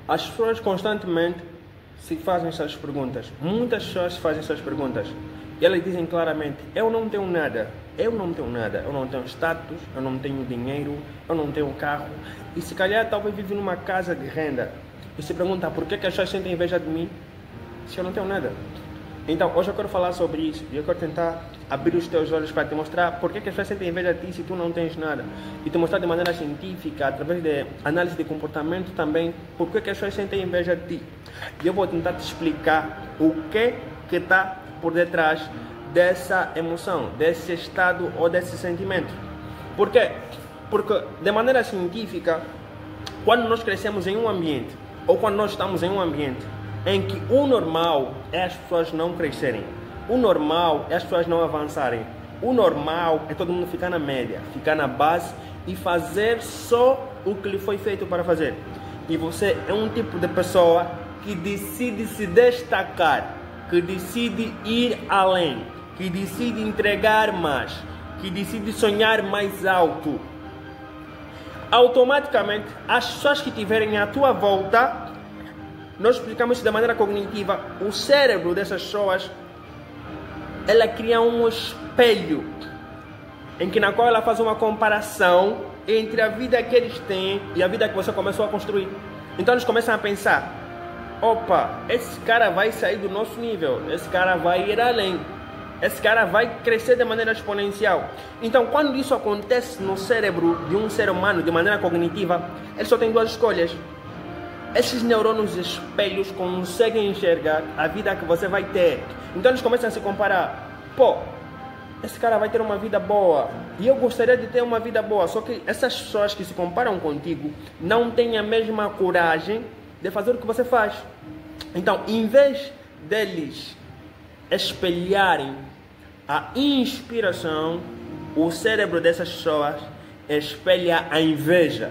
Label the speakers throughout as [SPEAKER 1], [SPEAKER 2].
[SPEAKER 1] As pessoas constantemente se fazem essas perguntas. Muitas pessoas se fazem essas perguntas. E elas dizem claramente, eu não tenho nada. Eu não tenho nada. Eu não tenho status, eu não tenho dinheiro, eu não tenho carro. E se calhar talvez vive numa casa de renda. E se pergunta, por que as pessoas sentem inveja de mim se eu não tenho nada? Então, hoje eu quero falar sobre isso. E eu quero tentar abrir os teus olhos para te mostrar por que as pessoas sentem inveja de ti se tu não tens nada. E te mostrar de maneira científica, através de análise de comportamento também, por que as pessoas sentem inveja de ti. E eu vou tentar te explicar o que está por detrás dessa emoção, desse estado ou desse sentimento. Por quê? Porque, de maneira científica, quando nós crescemos em um ambiente, ou quando nós estamos em um ambiente em que o normal é as pessoas não crescerem, o normal é as pessoas não avançarem, o normal é todo mundo ficar na média, ficar na base e fazer só o que lhe foi feito para fazer. E você é um tipo de pessoa que decide se destacar, que decide ir além, que decide entregar mais, que decide sonhar mais alto. Automaticamente, as pessoas que estiverem à tua volta, nós explicamos isso de maneira cognitiva, o cérebro dessas pessoas, ela cria um espelho, na qual ela faz uma comparação entre a vida que eles têm e a vida que você começou a construir. Então eles começam a pensar, opa, esse cara vai sair do nosso nível, esse cara vai ir além, esse cara vai crescer de maneira exponencial. Então, quando isso acontece no cérebro de um ser humano de maneira cognitiva, ele só tem duas escolhas. Esses neurônios espelhos conseguem enxergar a vida que você vai ter. Então, eles começam a se comparar. Pô, esse cara vai ter uma vida boa e eu gostaria de ter uma vida boa. Só que essas pessoas que se comparam contigo não têm a mesma coragem de fazer o que você faz. Então, em vez deles espelharem a inspiração, o cérebro dessas pessoas espelha a inveja.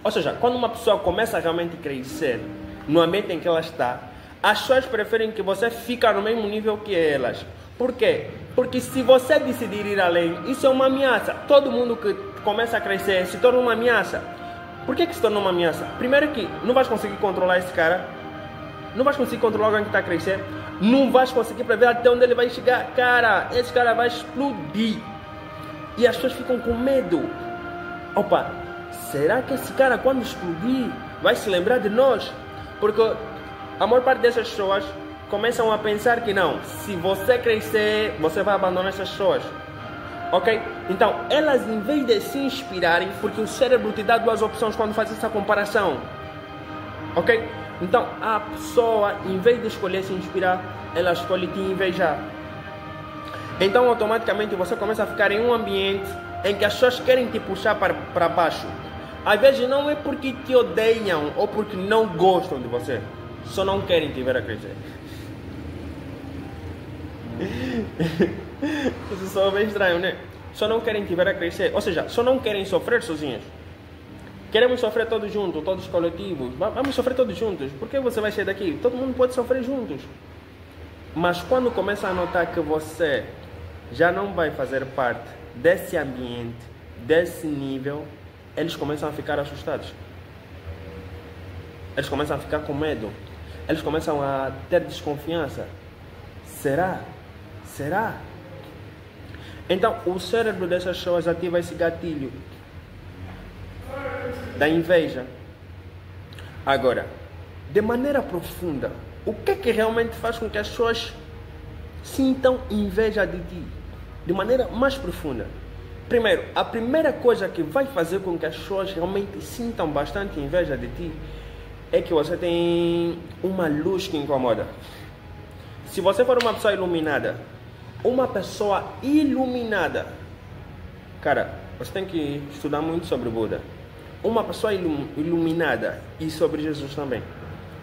[SPEAKER 1] Ou seja, quando uma pessoa começa a realmente crescer no ambiente em que ela está, as pessoas preferem que você fique no mesmo nível que elas. Por quê? Porque se você decidir ir além, isso é uma ameaça. Todo mundo que começa a crescer se torna uma ameaça. Por que se torna uma ameaça? Primeiro que não vais conseguir controlar esse cara, não vais conseguir controlar alguém que está a crescer, não vais conseguir prever até onde ele vai chegar. Cara, esse cara vai explodir. E as pessoas ficam com medo. Opa, será que esse cara quando explodir vai se lembrar de nós? Porque a maior parte dessas pessoas começam a pensar que não, se você crescer, você vai abandonar essas pessoas. Ok? Então, elas em vez de se inspirarem, porque o cérebro te dá duas opções quando faz essa comparação. Ok? Então, a pessoa, em vez de escolher se inspirar, ela escolhe te invejar. Então, automaticamente, você começa a ficar em um ambiente em que as pessoas querem te puxar para baixo. Às vezes, não é porque te odeiam ou porque não gostam de você. Só não querem te ver a crescer. Isso só é bem estranho, né? Só não querem te ver a crescer. Ou seja, só não querem sofrer sozinhos. Queremos sofrer todos juntos, todos coletivos. Vamos sofrer todos juntos. Por que você vai sair daqui? Todo mundo pode sofrer juntos. Mas quando começa a notar que você já não vai fazer parte desse ambiente, desse nível, eles começam a ficar assustados. Eles começam a ficar com medo. Eles começam a ter desconfiança. Será? Será? Então, o cérebro dessas pessoas ativa esse gatilho da inveja. Agora, de maneira profunda, o que realmente faz com que as pessoas sintam inveja de ti? De maneira mais profunda. Primeiro, a primeira coisa que vai fazer com que as pessoas realmente sintam bastante inveja de ti é que você tem uma luz que incomoda. Se você for uma pessoa iluminada, cara, você tem que estudar muito sobre o Buda. Uma pessoa iluminada e sobre Jesus também.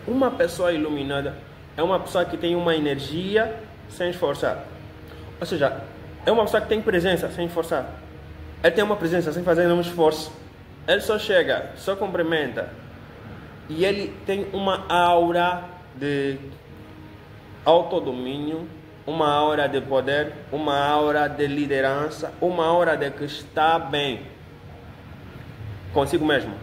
[SPEAKER 1] Uma pessoa iluminada é uma pessoa que tem uma energia sem esforçar. Ou seja, é uma pessoa que tem presença sem esforçar. Ele tem uma presença sem fazer nenhum esforço. Ele só chega, só cumprimenta. E ele tem uma aura de autodomínio, uma aura de poder, uma aura de liderança, uma aura de que está bem consigo mesmo.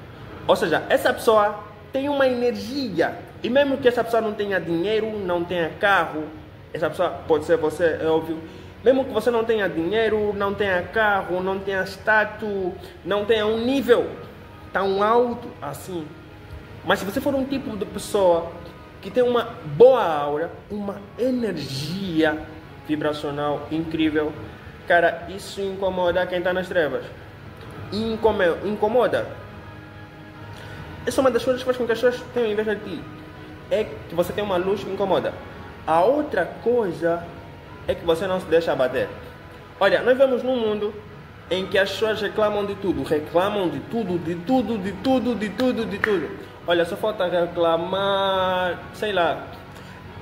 [SPEAKER 1] Ou seja, essa pessoa tem uma energia. E mesmo que essa pessoa não tenha dinheiro, não tenha carro, essa pessoa pode ser você, é óbvio. Mesmo que você não tenha dinheiro, não tenha carro, não tenha status, não tenha um nível tão alto assim. Mas se você for um tipo de pessoa que tem uma boa aura, uma energia vibracional incrível, cara, isso incomoda quem está nas trevas. Incomoda. Essa é uma das coisas que faz com que as pessoas tenham inveja de ti. É que você tem uma luz que incomoda. A outra coisa é que você não se deixa abater. Olha, nós vemos num mundo em que as pessoas reclamam de tudo. Reclamam de tudo, de tudo, de tudo, de tudo, de tudo. Olha, só falta reclamar, sei lá.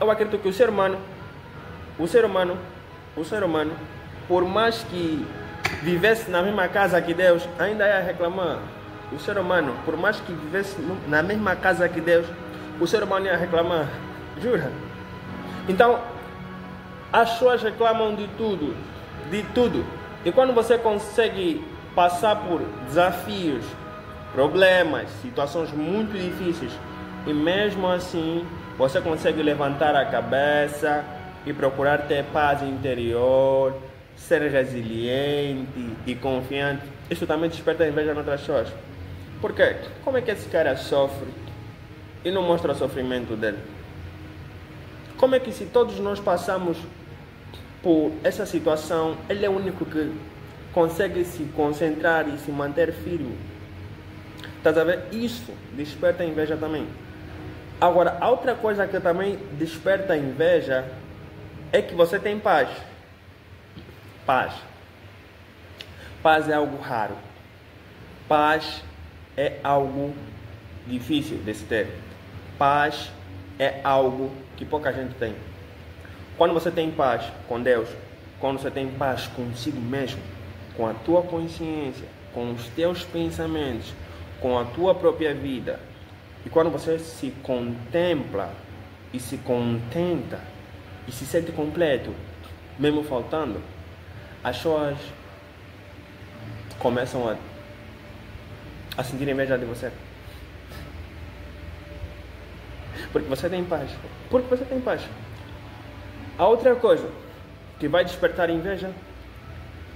[SPEAKER 1] Eu acredito que o ser humano, por mais que vivesse na mesma casa que Deus, ainda ia reclamar. O ser humano, por mais que vivesse na mesma casa que Deus, o ser humano ia reclamar. Jura? Então, as pessoas reclamam de tudo, de tudo. E quando você consegue passar por desafios, problemas, situações muito difíceis, e mesmo assim você consegue levantar a cabeça e procurar ter paz interior, ser resiliente e confiante, isso também desperta inveja noutras pessoas. Por quê? Como é que esse cara sofre e não mostra o sofrimento dele? Como é que, se todos nós passamos por essa situação, ele é o único que consegue se concentrar e se manter firme? Estás a ver? Isso desperta inveja também. Agora, a outra coisa que também desperta inveja é que você tem paz. Paz. Paz é algo raro. Paz é algo difícil de se ter. Paz é algo que pouca gente tem. Quando você tem paz com Deus, quando você tem paz consigo mesmo, com a tua consciência, com os teus pensamentos, com a tua própria vida, e quando você se contempla e se contenta e se sente completo, mesmo faltando, as pessoas começam a sentir inveja de você. Porque você tem paz. Porque você tem paz. A outra coisa que vai despertar inveja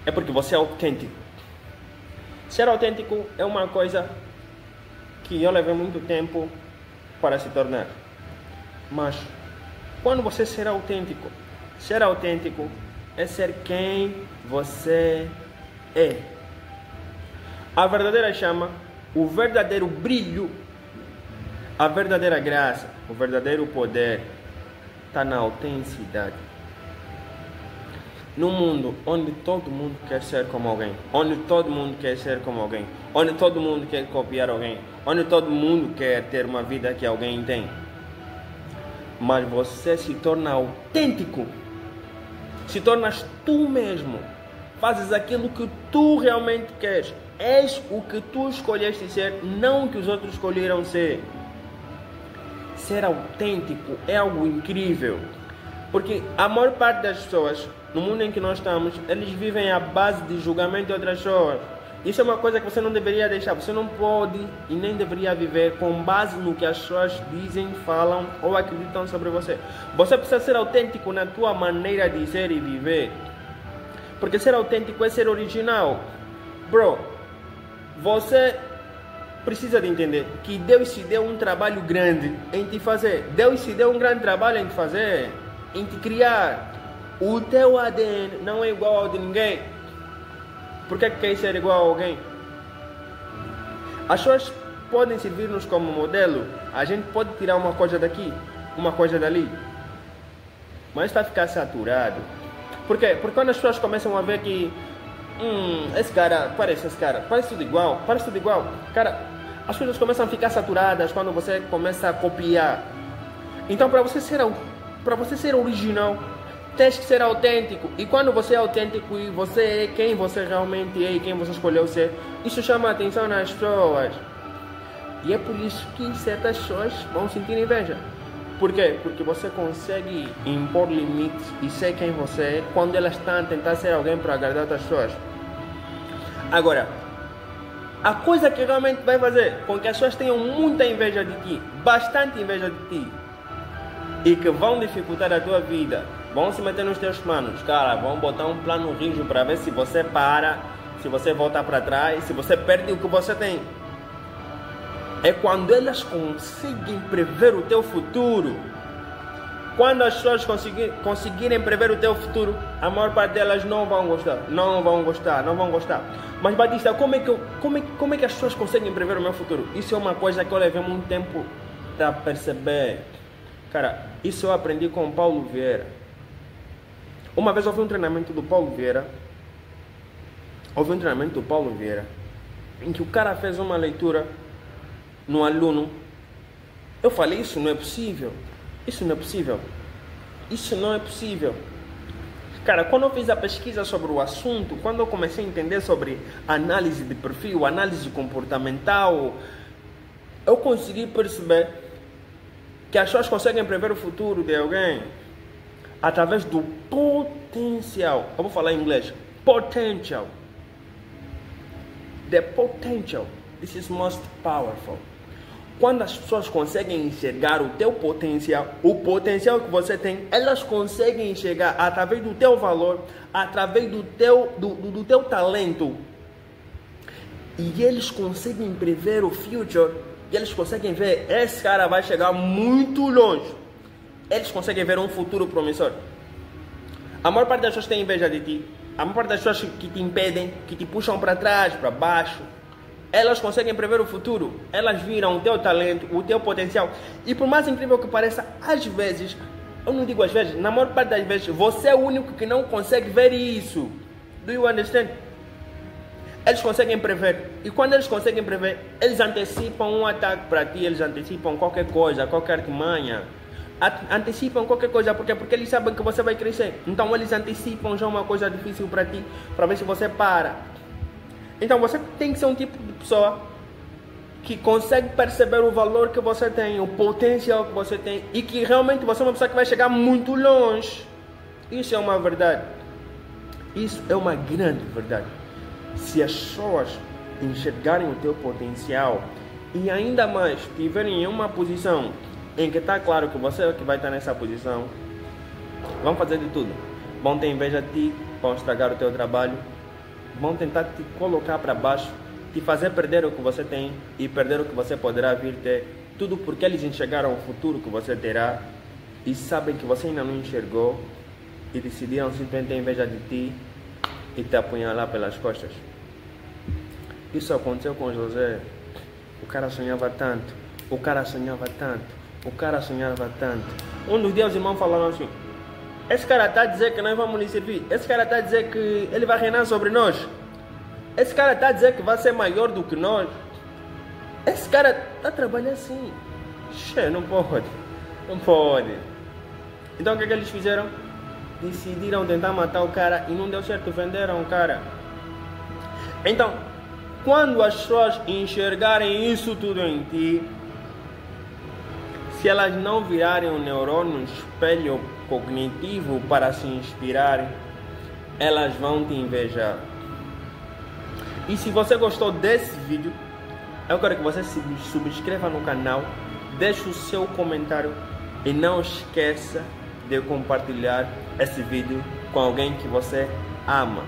[SPEAKER 1] é porque você é autêntico. Ser autêntico é uma coisa que eu levei muito tempo para se tornar. Mas quando você ser autêntico é ser quem você é. A verdadeira chama, o verdadeiro brilho, a verdadeira graça, o verdadeiro poder está na autenticidade. Num mundo onde todo mundo quer ser como alguém, onde todo mundo quer ser como alguém, onde todo mundo quer copiar alguém, onde todo mundo quer ter uma vida que alguém tem, mas você se torna autêntico, se tornas tu mesmo, fazes aquilo que tu realmente queres, és o que tu escolheste ser, não o que os outros escolheram ser. Ser autêntico é algo incrível, porque a maior parte das pessoas no mundo em que nós estamos, eles vivem à base de julgamento de outras pessoas. Isso é uma coisa que você não deveria deixar. Você não pode e nem deveria viver com base no que as pessoas dizem, falam ou acreditam sobre você. Você precisa ser autêntico na tua maneira de ser e viver, porque ser autêntico é ser original. Bro, você precisa de entender que Deus se deu um trabalho grande em te fazer. Deus se deu um grande trabalho em te fazer, em te criar. O teu ADN não é igual ao de ninguém. Por que quer ser igual a alguém? As pessoas podem servir-nos como modelo. A gente pode tirar uma coisa daqui, uma coisa dali, mas vai ficar saturado. Por quê? Porque quando as pessoas começam a ver que esse cara, parece tudo igual, cara, as coisas começam a ficar saturadas quando você começa a copiar. Então, para você ser original, tens que ser autêntico. E quando você é autêntico e você é quem você realmente é e quem você escolheu ser, isso chama a atenção nas pessoas. E é por isso que certas pessoas vão sentir inveja. Por quê? Porque você consegue impor limites e ser quem você é quando elas estão a tentar ser alguém para agradar outras pessoas. Agora, A coisa que realmente vai fazer com que as pessoas tenham muita inveja de ti, bastante inveja de ti, e que vão dificultar a tua vida, vão se meter nos teus planos, cara, vão botar um plano rígido para ver se você para, se você volta para trás, se você perde o que você tem. É quando elas conseguem prever o teu futuro. Quando as pessoas conseguirem prever o teu futuro, a maior parte delas não vão gostar. Mas Batista, como é que as pessoas conseguem prever o meu futuro? Isso é uma coisa que eu levei muito tempo para perceber. Cara, isso eu aprendi com o Paulo Vieira. Uma vez houve um treinamento do Paulo Vieira. Em que o cara fez uma leitura no aluno. Eu falei, isso não é possível. Cara, quando eu fiz a pesquisa sobre o assunto, quando eu comecei a entender sobre análise de perfil, análise comportamental, eu consegui perceber que as pessoas conseguem prever o futuro de alguém através do potencial. Eu vou falar em inglês. Potential. The potential. This is most powerful. Quando as pessoas conseguem enxergar o teu potencial, o potencial que você tem, elas conseguem enxergar através do teu valor, através do teu talento. E eles conseguem prever o future, e eles conseguem ver, esse cara vai chegar muito longe. Eles conseguem ver um futuro promissor. A maior parte das pessoas tem inveja de ti. A maior parte das pessoas que te impedem, que te puxam para trás, para baixo, elas conseguem prever o futuro. Elas viram o teu talento, o teu potencial. E por mais incrível que pareça, às vezes, eu não digo às vezes, na maior parte das vezes, você é o único que não consegue ver isso. Do you understand? Eles conseguem prever. E quando eles conseguem prever, eles antecipam um ataque para ti, eles antecipam qualquer coisa, qualquer artimanha. Antecipam qualquer coisa, porque eles sabem que você vai crescer. Então eles antecipam já uma coisa difícil para ti, para ver se você para. Então você tem que ser um tipo de pessoa que consegue perceber o valor que você tem, o potencial que você tem, e que realmente você é uma pessoa que vai chegar muito longe. Isso é uma verdade. Isso é uma grande verdade. Se as pessoas enxergarem o teu potencial e ainda mais estiverem em uma posição em que está claro que você é o que vai estar nessa posição, vão fazer de tudo. Vão ter inveja de ti, vão estragar o teu trabalho, vão tentar te colocar para baixo, te fazer perder o que você tem e perder o que você poderá vir ter. Tudo porque eles enxergaram o futuro que você terá e sabem que você ainda não enxergou e decidiram simplesmente ter inveja de ti e te apunhalar pelas costas. Isso aconteceu com José. O cara sonhava tanto. Um dos dias os irmãos falaram assim: esse cara está a dizer que nós vamos lhe servir. Esse cara está a dizer que ele vai reinar sobre nós. Esse cara está a dizer que vai ser maior do que nós. Esse cara está trabalhando assim. Não pode. Então o que eles fizeram? Decidiram tentar matar o cara e não deu certo, venderam o cara. Então, quando as pessoas enxergarem isso tudo em ti, se elas não virarem um neurônio, um espelho cognitivo para se inspirarem, elas vão te invejar. E se você gostou desse vídeo, eu quero que você se subscreva no canal, deixe o seu comentário e não esqueça de compartilhar esse vídeo com alguém que você ama.